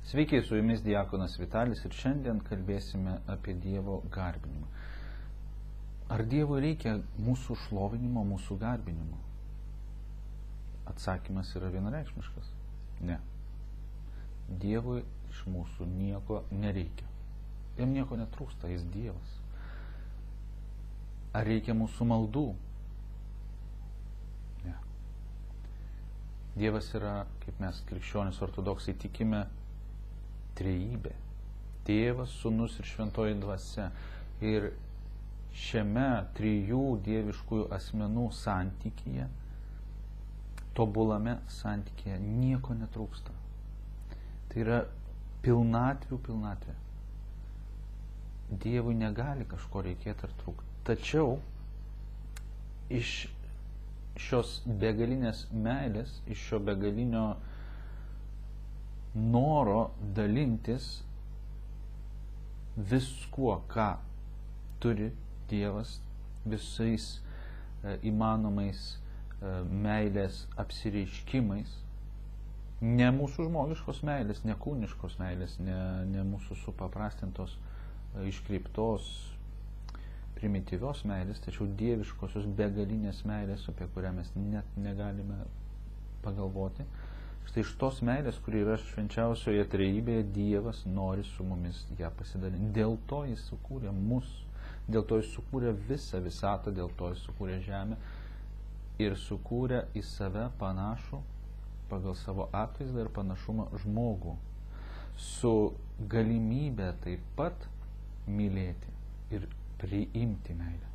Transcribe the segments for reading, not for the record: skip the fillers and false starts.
Sveiki, su jumis Diakonas Vitalis ir šiandien kalbėsime apie Dievo garbinimą. Ar Dievui reikia mūsų šlovinimo, mūsų garbinimo? Atsakymas yra vienareikšmiškas. Ne. Dievui iš mūsų nieko nereikia. Jam nieko netrūksta, jis Dievas. Ar reikia mūsų maldų? Ne. Dievas yra, kaip mes krikščionys ortodoksai tikime, trejybė. Tėvas, Sūnus ir Šventoji Dvasia. Ir šiame trijų dieviškųjų asmenų santykyje, tobulame santykyje, nieko netrūksta. Tai yra pilnatvė. Dievui negali kažko reikėti ar trūkti. Tačiau iš šios begalinės meilės, iš šio begalinio noro dalintis viskuo, ką turi Dievas, visais įmanomais meilės apsireiškimais, ne mūsų žmogiškos meilės, ne kūniškos meilės, ne mūsų supaprastintos, iškreiptos, primityvios meilės, tačiau dieviškosios begalinės meilės, apie kurią mes net negalime pagalvoti. Štai iš tos meilės, kuri yra švenčiausioje trejybėje, Dievas nori su mumis ją pasidalinti. Dėl to jis sukūrė mus, dėl to jis sukūrė visą visatą, dėl to jis sukūrė žemę ir sukūrė į save panašų pagal savo atvaizdą ir panašumą žmogų, su galimybė taip pat mylėti ir priimti meilę.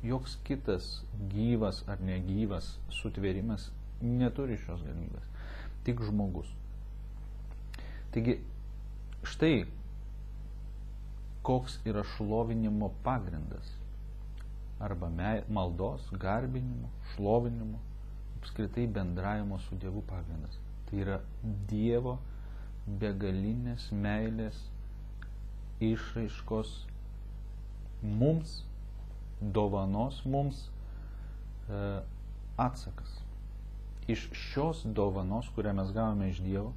Joks kitas gyvas ar negyvas sutvėrimas neturi šios galimybės. Tik žmogus. Taigi, štai koks yra šlovinimo pagrindas. Arba maldos, garbinimo, šlovinimo, apskritai bendravimo su Dievu pagrindas. Tai yra Dievo begalinės meilės išraiškos mums, dovanos mums atsakas. Iš šios dovanos, kurią mes gavome iš Dievo,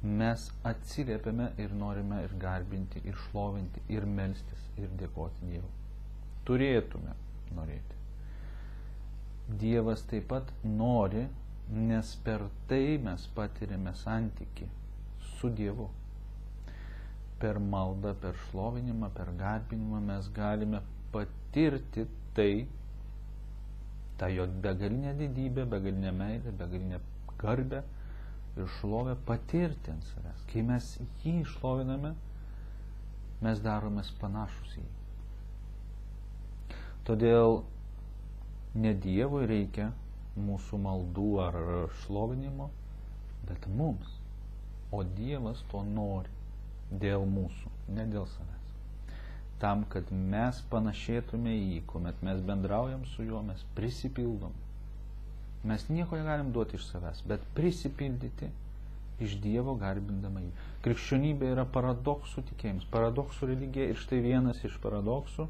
mes atsiliepiame ir norime ir garbinti, ir šlovinti, ir melstis, ir dėkoti Dievui. Turėtume norėti. Dievas taip pat nori, nes per tai mes patiriame santykį su Dievu. Per maldą, per šlovinimą, per garbinimą mes galime patirti tai, tą jo begalinę didybę, begalinę meilę, begalinę garbę ir šlovę patirti ant savęs. Kai mes jį šloviname, mes daromės panašus į jį. Todėl ne Dievui reikia mūsų maldų ar šlovinimo, bet mums. O Dievas to nori dėl mūsų, ne dėl savęs. Tam, kad mes panašėtume į jį, kuomet mes bendraujam su juo, mes prisipildom. Mes nieko negalim duoti iš savęs, bet prisipildyti iš Dievo garbindama jį. Krikščionybė yra paradoksų tikėjimas, paradoksų religija ir štai vienas iš paradoksų,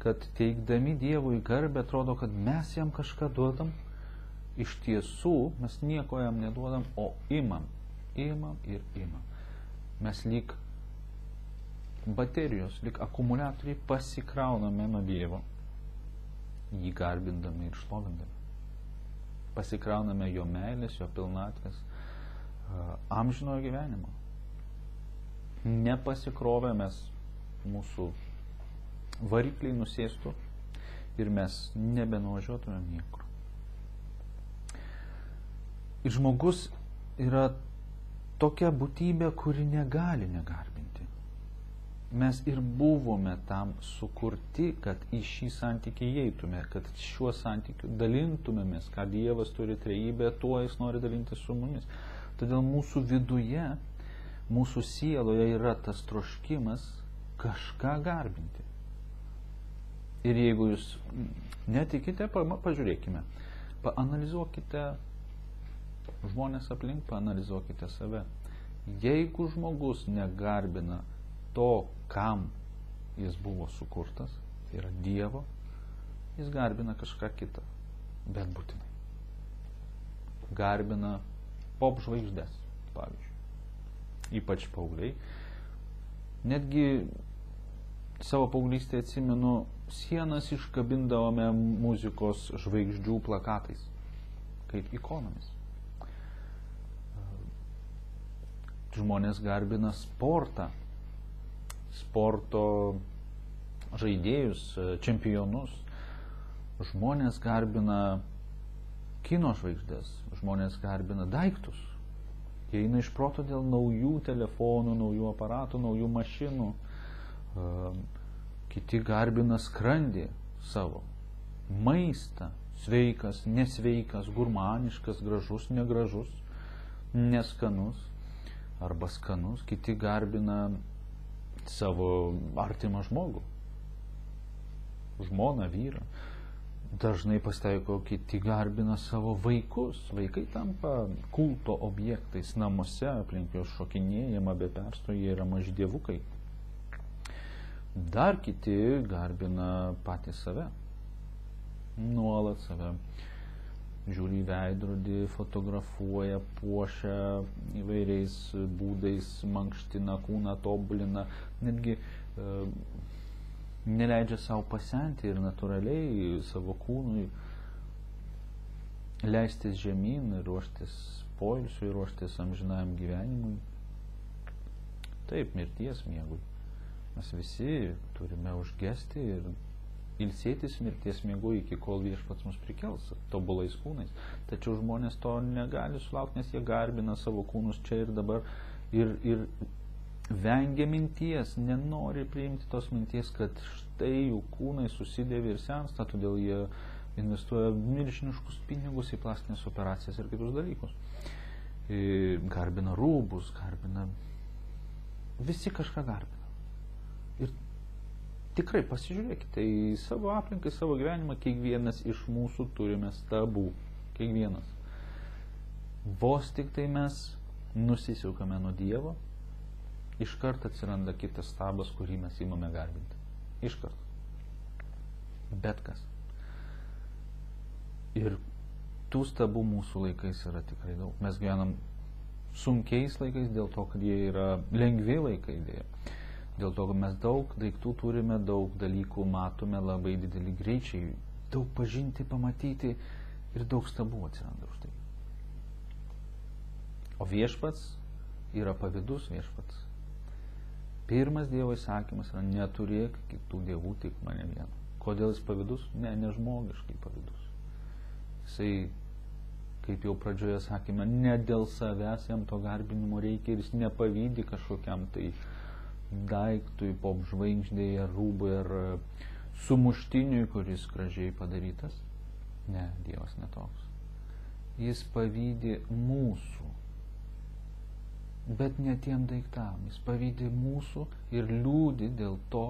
kad teikdami Dievui garbę atrodo, kad mes jam kažką duodam, iš tiesų mes nieko jam neduodam, o imam ir imam. Mes lyg baterijos, lyg akumuliatoriai pasikrauname nuo Dievo, jį garbindami ir šlovindami. Pasikrauname jo meilės, jo pilnatvės, amžinojo gyvenimo. Nepasikrovę mes, mūsų varikliai nusėstų ir mes nebenuvažiuotumėm niekur. Ir žmogus yra tokia būtybė, kuri negali negarbinti. Mes ir buvome tam sukurti, kad į šį santykį įeitume, kad šiuo santykiu dalintumėmės, ką Dievas turi trejybę, tuo jis nori dalintis su mumis. Todėl mūsų viduje, mūsų sieloje yra tas troškimas kažką garbinti. Ir jeigu jūs netikite, pažiūrėkime, paanalizuokite žmonės aplink, paanalizuokite save. Jeigu žmogus negarbina to, kam jis buvo sukurtas, tai yra Dievo, jis garbina kažką kitą, bet būtinai. Garbina pop žvaigždės, pavyzdžiui. ypač paaugliai. Netgi savo paauglystėje atsimenu, sienas iškabindavome muzikos žvaigždžių plakatais, kaip ikonomis. Žmonės garbina sportą, sporto žaidėjus, čempionus. Žmonės garbina kino žvaigždės, žmonės garbina daiktus. Jie eina iš proto dėl naujų telefonų, naujų aparatų, naujų mašinų. Kiti garbina skrandį savo, maistą, sveikas, nesveikas, gurmaniškas, gražus, negražus, neskanus arba skanus. Kiti garbina savo artimą žmogų, žmoną, vyrą. Dažnai pasitaiko, kiti garbina savo vaikus. Vaikai tampa kulto objektais namuose, aplink juos šokinėjama be perstojo, jie yra maži dievukai. Dar kiti garbina patys save, nuolat save žiūri į veidrodį, fotografuoja, puošia įvairiais būdais, mankština kūną, tobulina, netgi neleidžia savo pasenti ir natūraliai savo kūnui leistis žemyn ir ruoštis poilsiui, ruoštis amžinajam gyvenimui. Taip, mirties miegui. Mes visi turime užgesti ir ilsėtis mirties miegu iki kol Viešpats mus prikels tobulais kūnais. Tačiau žmonės to negali sulaukti, nes jie garbina savo kūnus čia ir dabar ir vengia minties, nenori priimti tos minties, kad štai jų kūnai susidėvi ir sensta, todėl jie investuoja milžiniškus pinigus į plastinės operacijas ir kitus dalykus. Garbina rūbus, visi kažką garbina. Ir tikrai pasižiūrėkite į savo aplinką, į savo gyvenimą, kiekvienas iš mūsų turime stabų. Kiekvienas. Vos tik tai mes nusisukame nuo Dievo, iškart atsiranda kitas stabas, kurį mes įmame garbinti. Iškart. Bet kas. Ir tų stabų mūsų laikais yra tikrai daug. Mes gyvenam sunkiais laikais dėl to, kad jie yra lengvi laikai dėja. Dėl to, kad mes daug daiktų turime, daug dalykų matome, labai didelį greičiai, daug pažinti, pamatyti ir daug stabų atsiranda už tai. O Viešpats yra pavydus Viešpats. Pirmas Dievo įsakymas yra neturėk kitų dievų, tik mane vieną. Kodėl jis pavydus? Ne žmogiškai pavydus. Jisai, kaip jau pradžioje sakėme, ne dėl savęs jam to garbinimo reikia ir jis nepavydi kažkokiam tai daiktui, pop žvaigždėje, rūbui ar sumuštiniui, kuris gražiai padarytas. Ne, Dievas netoks. Jis pavydi mūsų, bet ne tiem daiktam. Jis pavydi mūsų ir liūdi dėl to,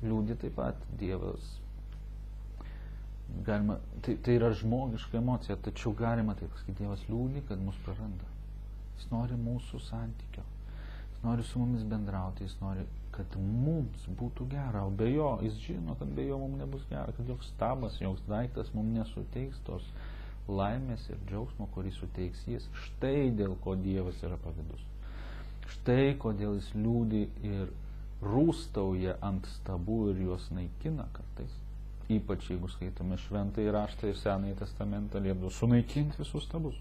liūdi taip pat Dievas. Galima, tai yra žmogiška emocija, tačiau galima taip pasakyti, Dievas liūdi, kad mus praranda. Jis nori mūsų santykio. Nori su mumis bendrauti, jis nori, kad mums būtų gera, o be jo, jis žino, kad be jo mums nebus gera, kad joks stabas, joks daiktas mums nesuteiks tos laimės ir džiaugsmo, kurį suteiks jis. Štai dėl ko Dievas yra pavydus. Štai kodėl jis liūdi ir rūstauja ant stabų ir juos naikina kartais. Ypač jeigu skaitome Šventąjį raštą ir Senąjį testamentą, liepdavo sunaikinti visus stabus.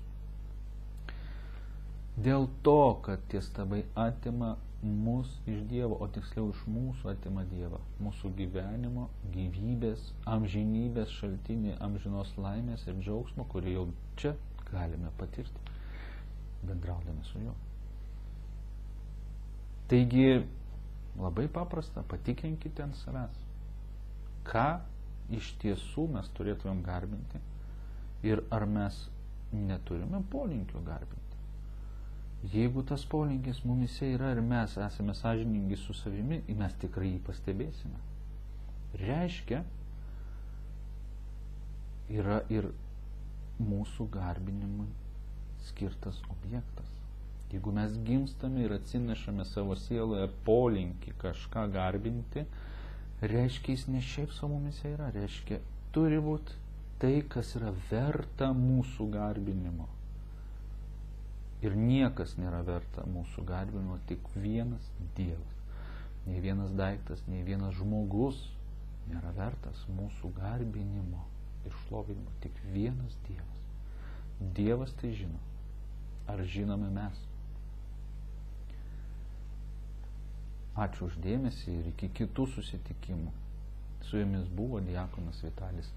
Dėl to, kad tie stabai atima mus iš Dievo, o tiksliau iš mūsų atima Dievą, mūsų gyvenimo, gyvybės, amžinybės šaltinį, amžinos laimės ir džiaugsmo, kurį jau čia galime patirti, bendraudami su juo. Taigi, labai paprasta, patikrinkite ant savęs, ką iš tiesų mes turėtumėm garbinti ir ar mes neturime polinkio garbinti. Jeigu tas polinkis mumise yra ir mes esame sąžiningi su savimi, mes tikrai jį pastebėsime. Reiškia, yra ir mūsų garbinimui skirtas objektas. Jeigu mes gimstame ir atsinešame savo sieloje polinkį kažką garbinti, reiškia, jis ne šiaip su mumise yra, reiškia, turi būti tai, kas yra verta mūsų garbinimo. Ir niekas nėra verta mūsų garbinimo, tik vienas Dievas. Nei vienas daiktas, nei vienas žmogus nėra vertas mūsų garbinimo ir šlovinimo, tik vienas Dievas. Dievas tai žino. Ar žinome mes? Ačiū už dėmesį ir iki kitų susitikimų. Su jumis buvo diakonas Vitalis